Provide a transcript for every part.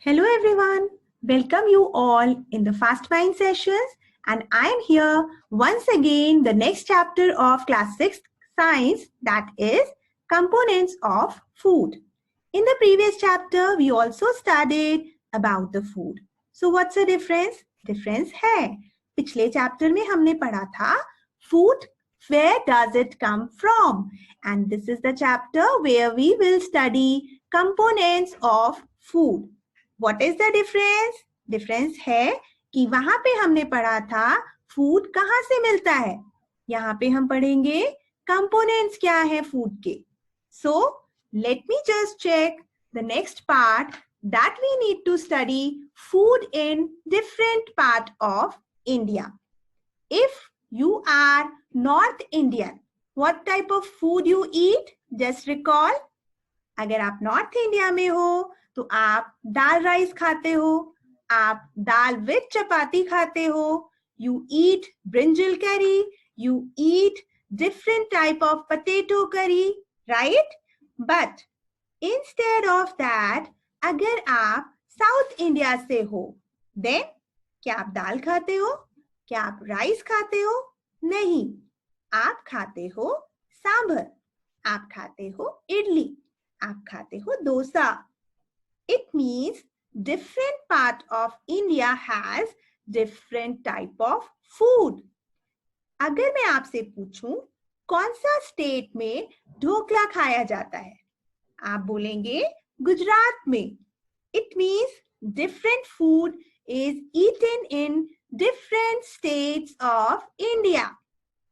Hello everyone, welcome you all in the Fast Mind sessions, and I am here once again the next chapter of class 6 science, that is components of food. In the previous chapter we also studied about the food. So what's the difference? Difference है पिछले chapter में हमने पढ़ा था food, where does it come from, and this is the chapter where we will study components of food. What is the difference? Difference है कि वहां पे हमने पढ़ा था फूड कहाँ से मिलता है, यहाँ पे हम पढ़ेंगे कंपोनेंट्स क्या है फूड के. So let me just check the next part that we need to study food in different part of India. If you are North Indian, what type of food you eat? Just recall. अगर आप north India में हो तो आप दाल rice खाते हो, आप दाल with चपाती खाते हो, you eat brinjal curry, you eat different type of potato curry, right? But instead of that, अगर आप साउथ इंडिया से हो, then क्या आप दाल खाते हो? क्या आप राइस खाते हो? नहीं, आप खाते हो सांभर, आप खाते हो इडली, आप खाते हो dosa. It means different part of India has different type of food. अगर मैं आपसे पूछूं कौन सा स्टेट में ढोकला खाया जाता है, आप बोलेंगे गुजरात में. It means different food is eaten in different states of India,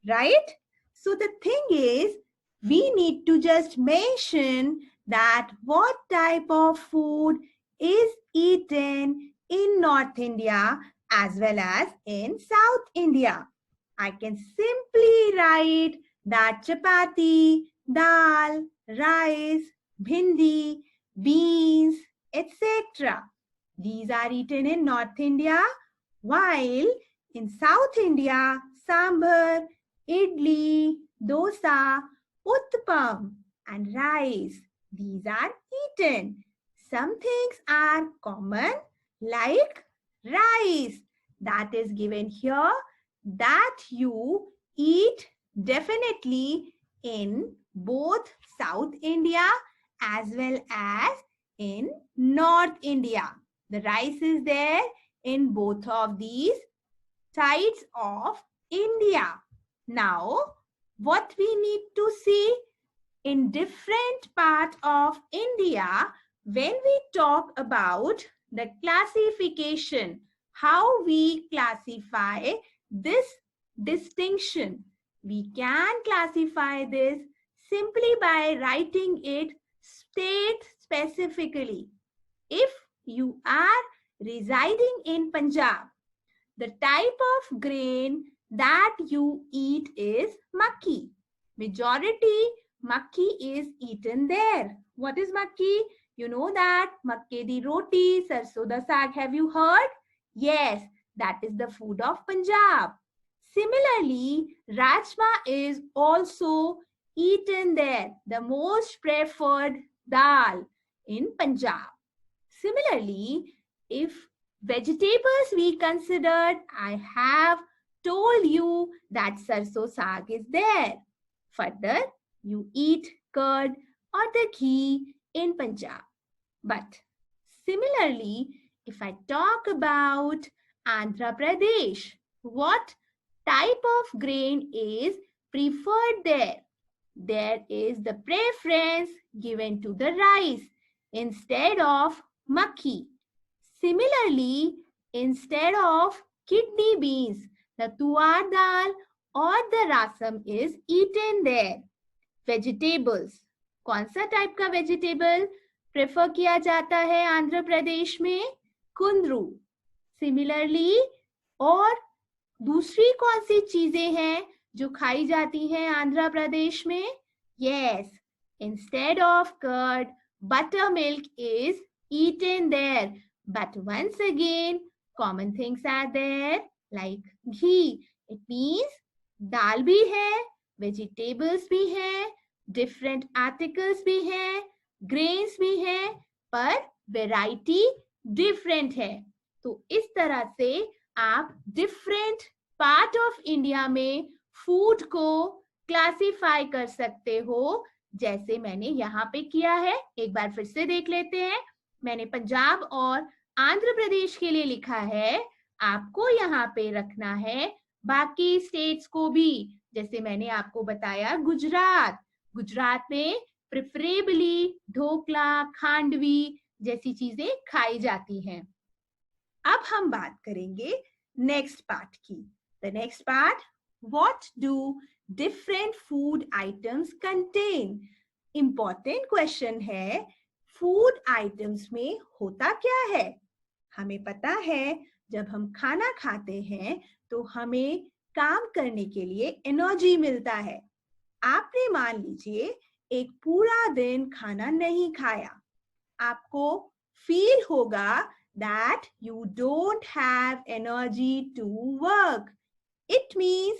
right? So the thing is, we need to just mention that what type of food is eaten in North India as well as in South India. I can simply write that chapati, dal, rice, bhindi, beans, etc. These are eaten in North India, while in South India, sambar, idli, dosa, uttapam, and rice, these are eaten. Some things are common like rice, that is given here, that you eat definitely in both South India as well as in North India. The rice is there in both of these sides of India. Now, what we need to see in different part of India, when we talk about the classification, how we classify this distinction, we can classify this simply by writing it state specifically. If you are residing in Punjab, the type of grain that you eat is makki. Majority makki is eaten there. What is makki? You know that makke di roti, sarson da saag. Have you heard? Yes, that is the food of Punjab. Similarly, rajma is also eaten there, the most preferred dal in Punjab. Similarly, if vegetables we considered, I have told you that sarson saag is there. Further, you eat curd or the ghee in Punjab. But similarly, if I talk about Andhra Pradesh, what type of grain is preferred there? There is the preference given to the rice instead of makki. Similarly, instead of kidney beans, the tuar dal or the rasam is eaten there. Vegetables, कौन सा type का vegetable prefer किया जाता है आंध्र प्रदेश में? कुंदरू. Similarly, और दूसरी कौन सी चीजें हैं जो खाई जाती हैं आंध्र प्रदेश में? Yes, instead of curd, buttermilk is eaten there. But once again, common things are there like ghee. It means दाल भी है, vegetables भी है, different articles भी है, grains भी है, पर variety डिफरेंट है। तो इस तरह से आप डिफरेंट पार्ट ऑफ इंडिया में फूड को क्लासिफाई कर सकते हो, जैसे मैंने यहाँ पे किया है। एक बार फिर से देख लेते हैं। मैंने पंजाब और आंध्र प्रदेश के लिए लिखा है, आपको यहाँ पे रखना है बाकी स्टेट्स को भी। जैसे मैंने आपको बताया गुजरात, गुजरात में प्रेफरेबली ढोकला, खांडवी जैसी चीजें खाई जाती हैं। अब हम बात करेंगे नेक्स्ट पार्ट की। The next part, what do different food items contain? Important question है, फूड आइटम्स में होता क्या है? हमें पता है जब हम खाना खाते हैं तो हमें काम करने के लिए एनर्जी मिलता है। आपने मान लीजिए एक पूरा दिन खाना नहीं खाया, आपको फील होगा that you don't have energy to work. It means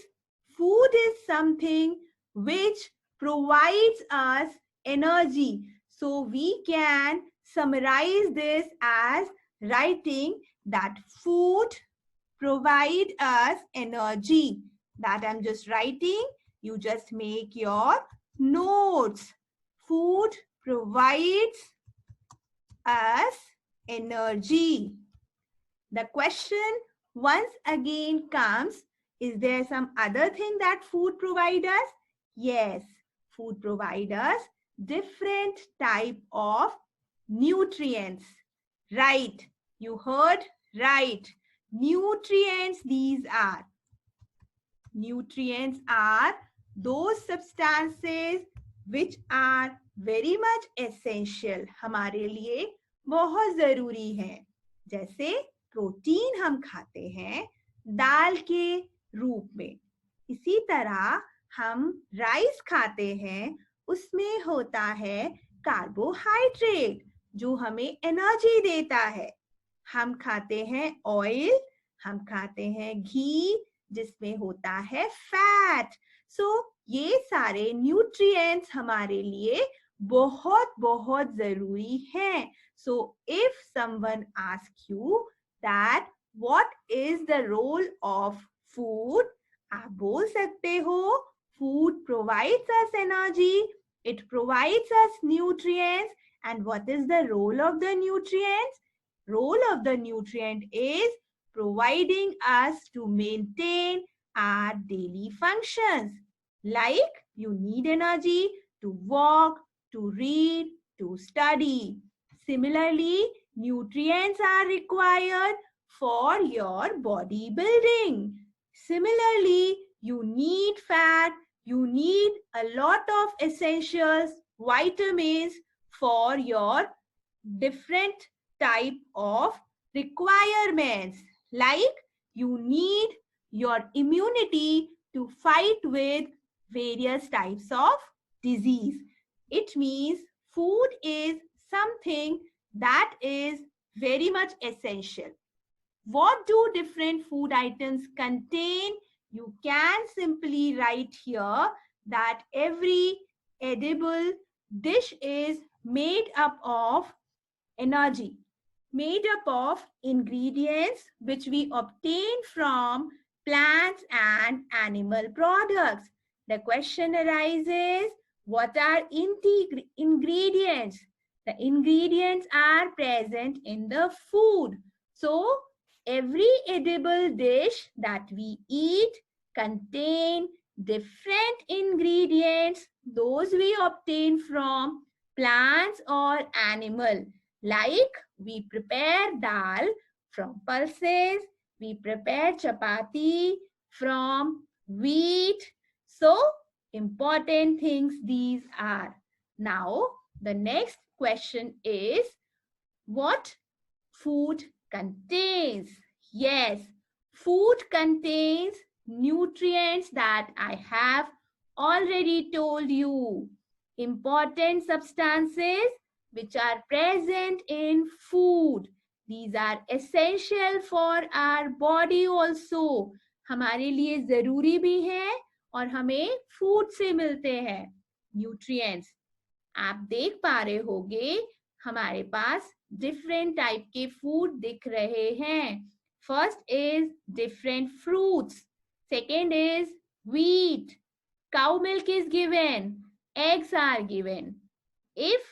food is something which provides us energy. So we can summarize this as writing that food provide us energy. That I'm just writing. You just make your notes. Food provides us energy. The question once again comes, is there some other thing that food provides us? Yes, food provides us different type of nutrients. Right, you heard right. Nutrients, these are. Nutrients are those substances which are very much essential, हमारे लिए बहुत जरूरी है। जैसे protein हम खाते हैं दाल के रूप में, इसी तरह हम राइस खाते हैं, उसमें होता है कार्बोहाइड्रेट जो हमें एनर्जी देता है। हम खाते हैं ऑयल, हम खाते हैं घी जिसमें होता है फैट। सो ये सारे न्यूट्रिएंट्स हमारे लिए बहुत बहुत जरूरी हैं। So if someone asks you that what is the role of food, आप बोल सकते हो food provides us energy, it provides us nutrients, and what is the role of the nutrients? Role of the nutrient is providing us to maintain our daily functions. Like you need energy to walk, to read, to study. Similarly, nutrients are required for your body building. Similarly, you need fat, you need a lot of essentials, vitamins for your different type of requirements. Like you need your immunity to fight with various types of disease. It means food is something that is very much essential. What do different food items contain? You can simply write here that every edible dish is made up of energy, made up of ingredients which we obtain from plants and animal products. The question arises, what are ingredients? The ingredients are present in the food. So every edible dish that we eat contain different ingredients, those we obtain from plants or animal. Like we prepare dal from pulses, we prepare chapati from wheat. So important things these are. Now the next question is, what food contains? Yes, food contains nutrients that I have already told you. Important substances which are present in food. These are essential for our body also. हमारे लिए जरूरी भी है और हमें food से मिलते हैं न्यूट्रिएंट्स। आप देख पा रहे होंगे हमारे पास डिफरेंट टाइप के फूड दिख रहे हैं. First is different fruits, second is wheat, cow milk is given, eggs are given. If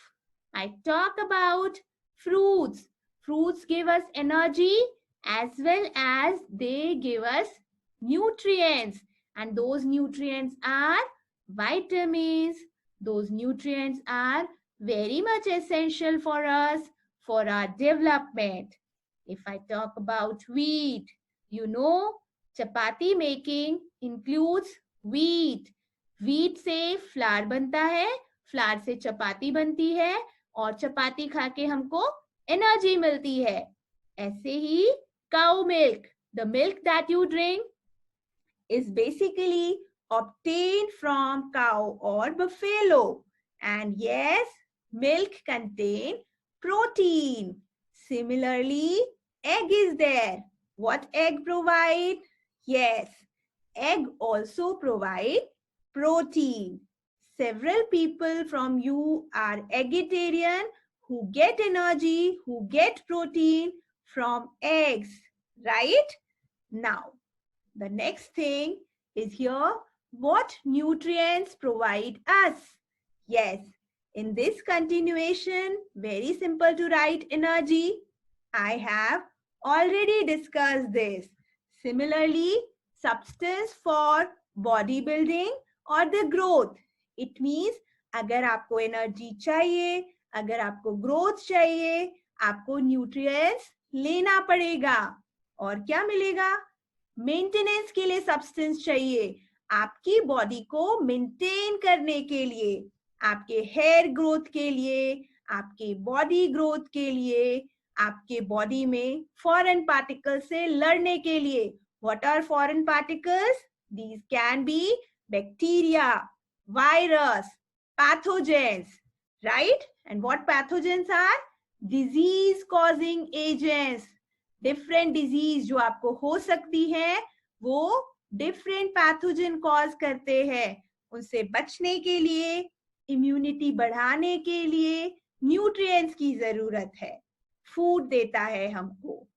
I talk about fruits, fruits give us energy as well as they give us nutrients, and those nutrients are vitamins. Those nutrients are very much essential for us for our development. If I talk about wheat, you know, chapati making includes wheat. Wheat से flour बनता है, flour से चपाती बनती है और चपाती खा के हमको एनर्जी मिलती है. ऐसे ही cow milk, the milk that you drink is basically obtained from cow or buffalo. And yes, milk contain protein. Similarly, egg is there. What egg provide? Yes, egg also provide protein. Several people from you are vegetarian who get energy, who get protein from eggs, right? Now, the next thing is here, what nutrients provide us? Yes, in this continuation, very simple to write energy. I have already discussed this. Similarly, substance for bodybuilding or the growth. It means अगर आपको energy चाहिए, अगर आपको growth चाहिए, आपको nutrients लेना पड़ेगा. और क्या मिलेगा? मेंटेनेंस के लिए सब्सटेंस चाहिए, आपकी बॉडी को मेंटेन करने के लिए, आपके हेयर ग्रोथ के लिए, आपके बॉडी ग्रोथ के लिए, आपके बॉडी में फॉरेन पार्टिकल्स से लड़ने के लिए. What are foreign particles? These can be bacteria, virus, pathogens, right? And what pathogens are? Disease causing agents. Different disease जो आपको हो सकती है वो डिफरेंट पैथोजन कॉज करते हैं. उनसे बचने के लिए, इम्यूनिटी बढ़ाने के लिए न्यूट्रिएंट्स की जरूरत है. फूड देता है हमको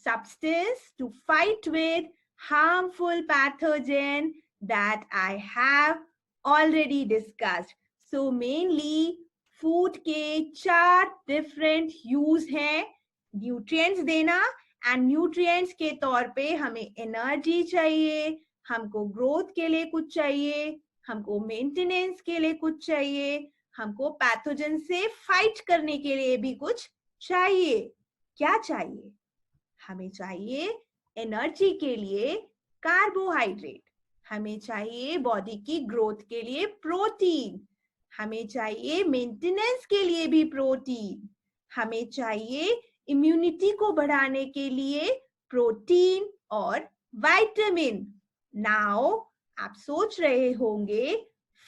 substance to fight with harmful pathogen that I have already discussed. So mainly food के 4 डिफरेंट यूज हैं. न्यूट्रिएंट्स देना, एंड न्यूट्रिएंट्स के तौर पे हमें एनर्जी चाहिए, हमको ग्रोथ के लिए कुछ चाहिए, हमको मेंटेनेंस के लिए कुछ चाहिए, हमको पैथोजन से फाइट करने के लिए भी कुछ चाहिए. क्या चाहिए? हमें चाहिए एनर्जी के लिए कार्बोहाइड्रेट, हमें चाहिए बॉडी की ग्रोथ के लिए प्रोटीन, हमें चाहिए मेंटेनेंस के लिए भी प्रोटीन, हमें चाहिए इम्यूनिटी को बढ़ाने के लिए प्रोटीन और विटामिन. नाउ आप सोच रहे होंगे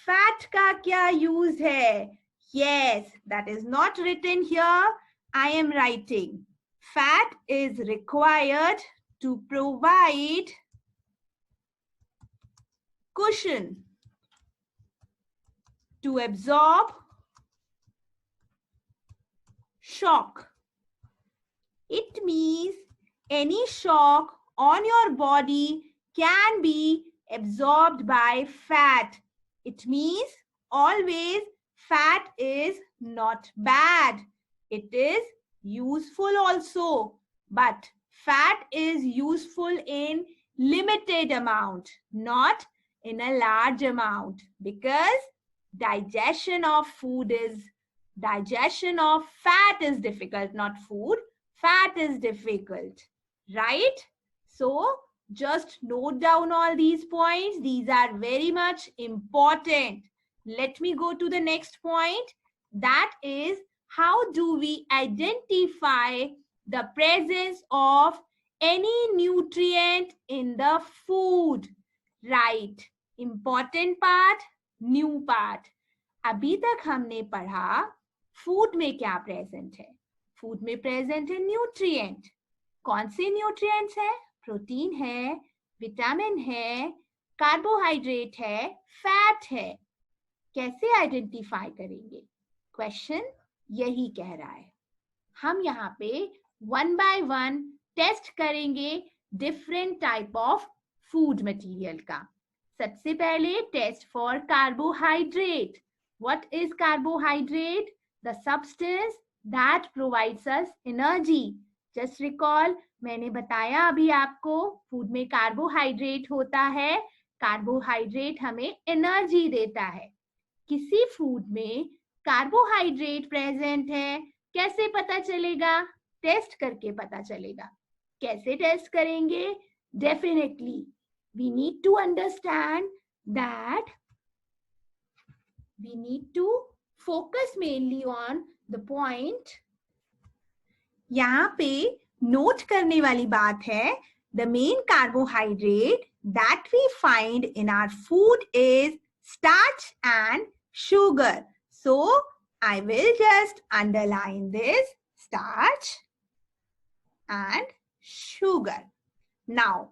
फैट का क्या यूज है? Yes, that is not written here, I am writing. Fat is required to provide cushion, to absorb shock. It means any shock on your body can be absorbed by fat. It means always fat is not bad. It is useful also. But fat is useful in limited amount, not in a large amount, because digestion of fat is difficult, not food. Fat is difficult, right? So just note down all these points. These are very much important. Let me go to the next point. That is, how do we identify the presence of any nutrient in the food? Right. Important part, new part. अभी तक हमने पढ़ा food में क्या present है. Food में present है nutrient. कौन से न्यूट्रिएंट्स है? प्रोटीन है, विटामिन है, कार्बोहाइड्रेट है, फैट है. कैसे आइडेंटिफाई करेंगे? क्वेश्चन यही कह रहा है. हम यहाँ पे 1 by 1 टेस्ट करेंगे different type of food material का. सबसे पहले test for carbohydrate. What is carbohydrate? The substance that provides us energy. Just recall, मैंने बताया अभी आपको फूड में कार्बोहाइड्रेट होता है. कार्बोहाइड्रेट हमें एनर्जी देता है. किसी फूड में कार्बोहाइड्रेट प्रेजेंट है, कैसे पता चलेगा? टेस्ट करके पता चलेगा. कैसे टेस्ट करेंगे? Definitely we need to understand that we need to focus mainly on the point. यहाँ पे नोट करने वाली बात है, the main carbohydrate that we find in our food is starch and sugar. So I will just underline this, starch and sugar. Now,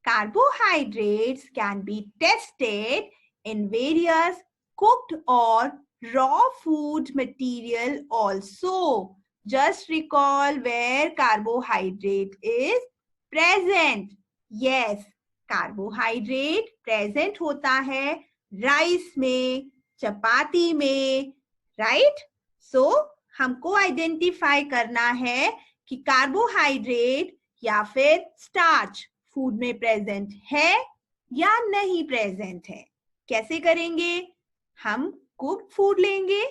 carbohydrates can be tested in various cooked or raw food material also. Just recall where carbohydrate is present. Yes, carbohydrate present होता है rice में, चपाती में, right? So, हमको identify करना है कि carbohydrate या फिर स्टार्च फूड में प्रेजेंट है या नहीं प्रेजेंट है. कैसे करेंगे? हम कुक्ड फूड लेंगे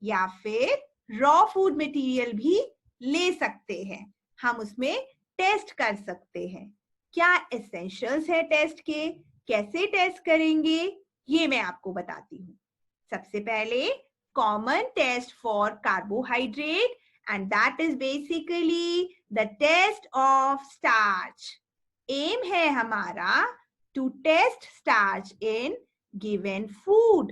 या फिर रॉ फूड मटेरियल भी ले सकते हैं. हम उसमें टेस्ट कर सकते हैं. क्या एसेंशियल्स है टेस्ट के? कैसे टेस्ट करेंगे ये मैं आपको बताती हूँ. सबसे पहले common test for carbohydrate, and that is basically the test of starch. Aim है हमारा to test starch in given food.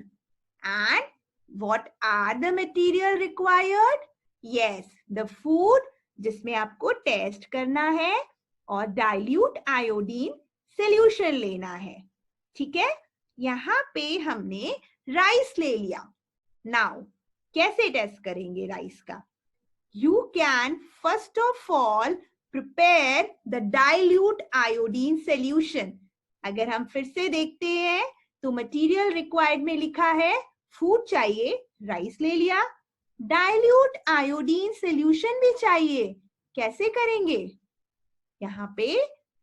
And what are the material required? Yes, the food जिसमें आपको टेस्ट करना है और dilute iodine solution लेना है. ठीक है? यहाँ पे हमने राइस ले लिया. Now, कैसे टेस्ट करेंगे राइस का? You can first of all prepare the dilute iodine solution. अगर हम फिर से देखते हैं तो मटेरियल रिक्वायर्ड में लिखा है फूड चाहिए, राइस ले लिया. डाइल्यूट आयोडीन सॉल्यूशन भी चाहिए. कैसे करेंगे? यहाँ पे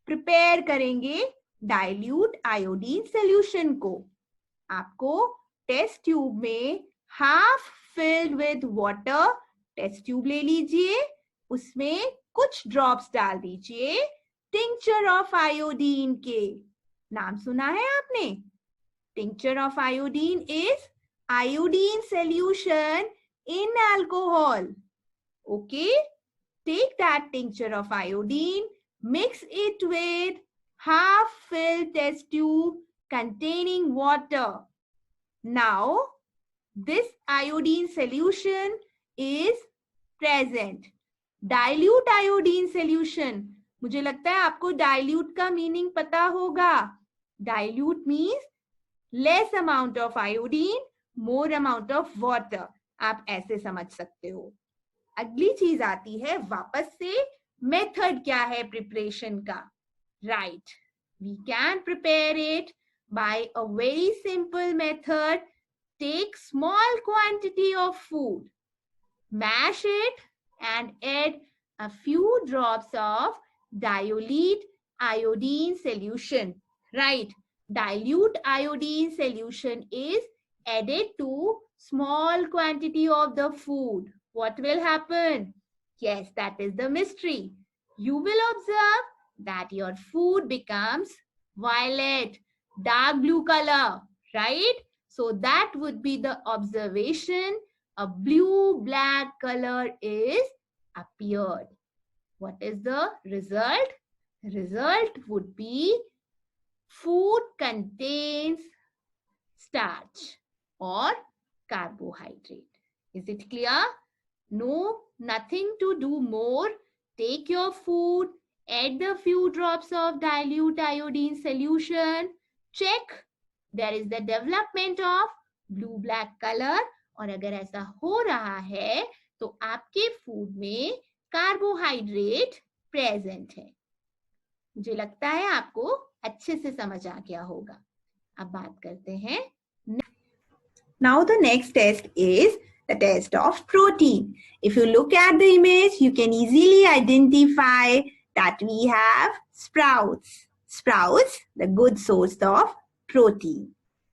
प्रिपेयर करेंगे डाइल्यूट आयोडीन सॉल्यूशन को. आपको टेस्ट ट्यूब में half filled with water test tube ले लीजिए. उसमें कुछ ड्रॉप्स डाल दीजिए टिंक्चर ऑफ आयोडीन के. नाम सुना है आपने? Tincture of iodine is iodine solution in alcohol. Okay, take that tincture of iodine, mix it with half filled test tube containing water. Now, this iodine solution is present. Dilute iodine solution. मुझे लगता है आपको dilute का meaning पता होगा. Dilute means less amount of iodine, more amount of water. आप ऐसे समझ सकते हो. अगली चीज आती है वापस से मेथड क्या है प्रिपरेशन का. Right, we can prepare it by a very simple method. Take small quantity of food, mash it and add a few drops of dilute iodine solution. Right, dilute iodine solution is added to small quantity of the food. What will happen? Yes, that is the mystery. You will observe that your food becomes violet, dark blue color, right? So that would be the observation. A blue-black color is appeared. What is the result? The result would be food contains starch or carbohydrate. Is it clear? No, nothing to do more. Take your food, add the few drops of dilute iodine solution. Check there is the development of blue-black color. और अगर ऐसा हो रहा है तो आपके food में carbohydrate present है। मुझे लगता है आपको अच्छे से समझ आ गया होगा। अब बात करते हैं। Now the next test is the test of protein. If you look at the image, you can easily identify that we have sprouts. Sprouts, the good source of protein.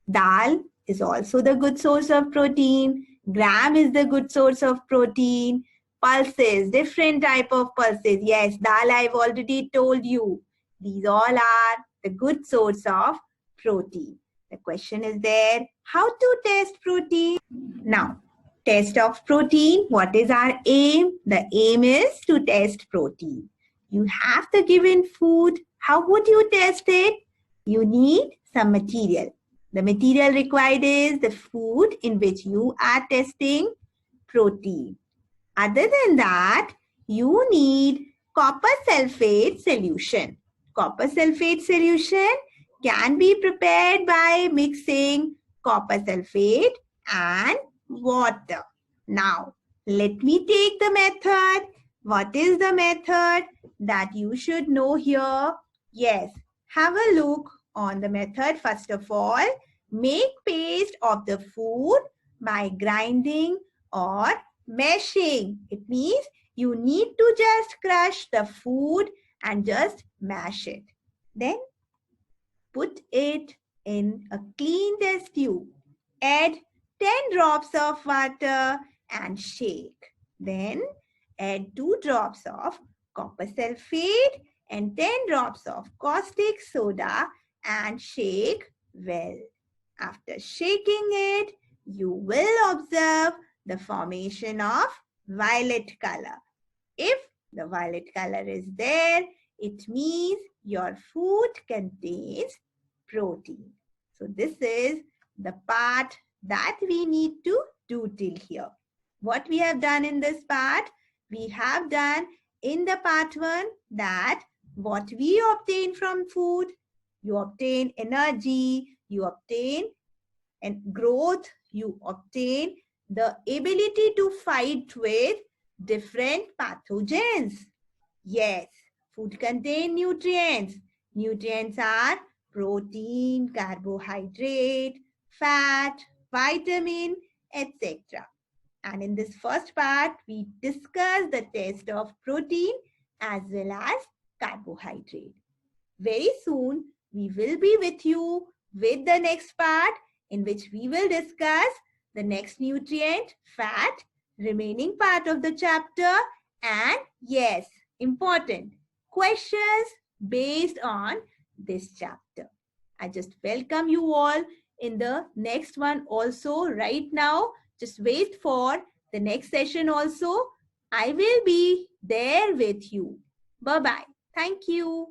Dal is also the good source of protein. Gram is the good source of protein. Pulses, different type of pulses. Yes, dal I've already told you. These all are the good source of protein. The question is there, how to test protein? Now, test of protein, what is our aim? The aim is to test protein. You have the given food. How would you test it? You need some material. The material required is the food in which you are testing protein. Other than that, you need copper sulfate solution. Copper sulfate solution can be prepared by mixing copper sulfate and water. Now, let me take the method. What is the method that you should know here? Yes, have a look on the method. First of all, make paste of the food by grinding or mashing. It means you need to just crush the food and just mash it. Then put it in a clean test tube. Add 10 drops of water and shake. Then add 2 drops of copper sulfate and 10 drops of caustic soda and shake well. After shaking it, you will observe the formation of violet color. If the violet color is there, it means your food contains protein. So this is the part that we need to do till here. What we have done in this part? We have done in the part 1 that what we obtain from food, you obtain energy, you obtain and growth, you obtain the ability to fight with different pathogens. Yes, food contain nutrients. Nutrients are protein, carbohydrate, fat, vitamin, etc. And in this first part, we discuss the test of protein as well as carbohydrate. Very soon, we will be with you with the next part in which we will discuss the next nutrient, fat, remaining part of the chapter, and yes, important questions based on this chapter. I just welcome you all in the next one also right now. Just wait for the next session also. I will be there with you. Bye-bye. Thank you.